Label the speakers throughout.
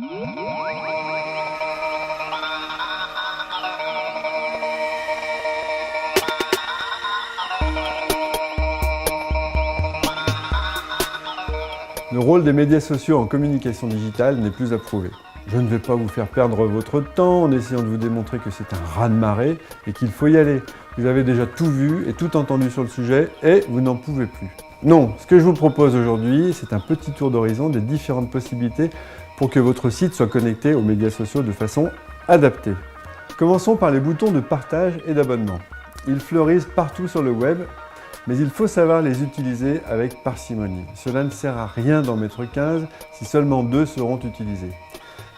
Speaker 1: Le rôle des médias sociaux en communication digitale n'est plus à prouver. Je ne vais pas vous faire perdre votre temps en essayant de vous démontrer que c'est un raz-de-marée et qu'il faut y aller. Vous avez déjà tout vu et tout entendu sur le sujet et vous n'en pouvez plus. Non, ce que je vous propose aujourd'hui, c'est un petit tour d'horizon des différentes possibilités pour que votre site soit connecté aux médias sociaux de façon adaptée. Commençons par les boutons de partage et d'abonnement. Ils fleurissent partout sur le web, mais il faut savoir les utiliser avec parcimonie. Cela ne sert à rien d'en mettre 15 si seulement 2 seront utilisés.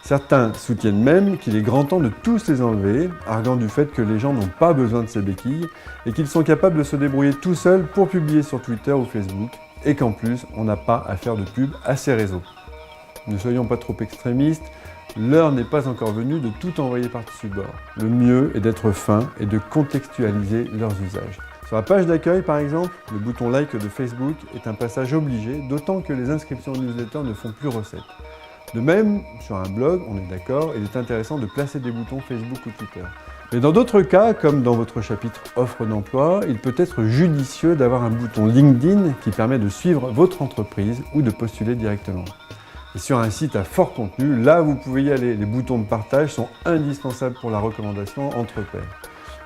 Speaker 1: Certains soutiennent même qu'il est grand temps de tous les enlever, arguant du fait que les gens n'ont pas besoin de ces béquilles et qu'ils sont capables de se débrouiller tout seuls pour publier sur Twitter ou Facebook et qu'en plus, on n'a pas à faire de pub à ces réseaux. Ne soyons pas trop extrémistes, l'heure n'est pas encore venue de tout envoyer par-dessus bord. Le mieux est d'être fin et de contextualiser leurs usages. Sur la page d'accueil, par exemple, le bouton like de Facebook est un passage obligé, d'autant que les inscriptions aux newsletters ne font plus recette. De même, sur un blog, on est d'accord, il est intéressant de placer des boutons Facebook ou Twitter. Mais dans d'autres cas, comme dans votre chapitre offre d'emploi, il peut être judicieux d'avoir un bouton LinkedIn qui permet de suivre votre entreprise ou de postuler directement. Et sur un site à fort contenu, là vous pouvez y aller. Les boutons de partage sont indispensables pour la recommandation entre pairs.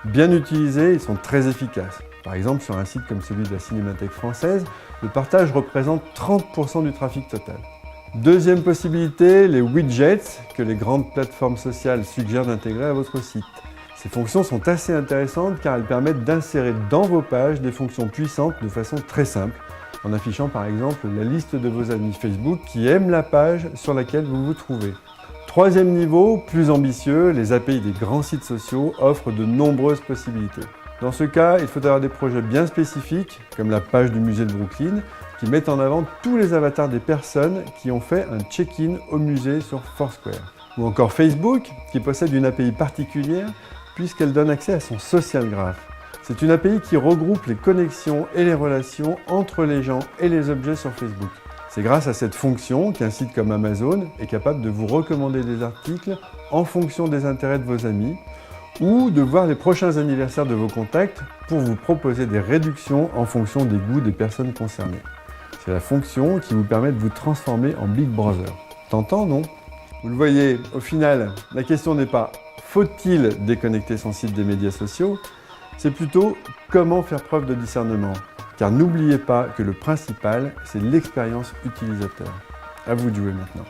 Speaker 1: Bien utilisés, ils sont très efficaces. Par exemple, sur un site comme celui de la Cinémathèque française, le partage représente 30% du trafic total. Deuxième possibilité, les widgets que les grandes plateformes sociales suggèrent d'intégrer à votre site. Ces fonctions sont assez intéressantes car elles permettent d'insérer dans vos pages des fonctions puissantes de façon très simple, en affichant par exemple la liste de vos amis Facebook qui aiment la page sur laquelle vous vous trouvez. Troisième niveau, plus ambitieux, les API des grands sites sociaux offrent de nombreuses possibilités. Dans ce cas, il faut avoir des projets bien spécifiques, comme la page du musée de Brooklyn, qui mettent en avant tous les avatars des personnes qui ont fait un check-in au musée sur Foursquare. Ou encore Facebook, qui possède une API particulière, puisqu'elle donne accès à son social graph. C'est une API qui regroupe les connexions et les relations entre les gens et les objets sur Facebook. C'est grâce à cette fonction qu'un site comme Amazon est capable de vous recommander des articles en fonction des intérêts de vos amis, ou de voir les prochains anniversaires de vos contacts pour vous proposer des réductions en fonction des goûts des personnes concernées. C'est la fonction qui vous permet de vous transformer en Big Brother. Tentant, non? Vous le voyez, au final, la question n'est pas « faut-il déconnecter son site des médias sociaux ?» c'est plutôt « comment faire preuve de discernement ?» Car n'oubliez pas que le principal, c'est l'expérience utilisateur. À vous de jouer maintenant.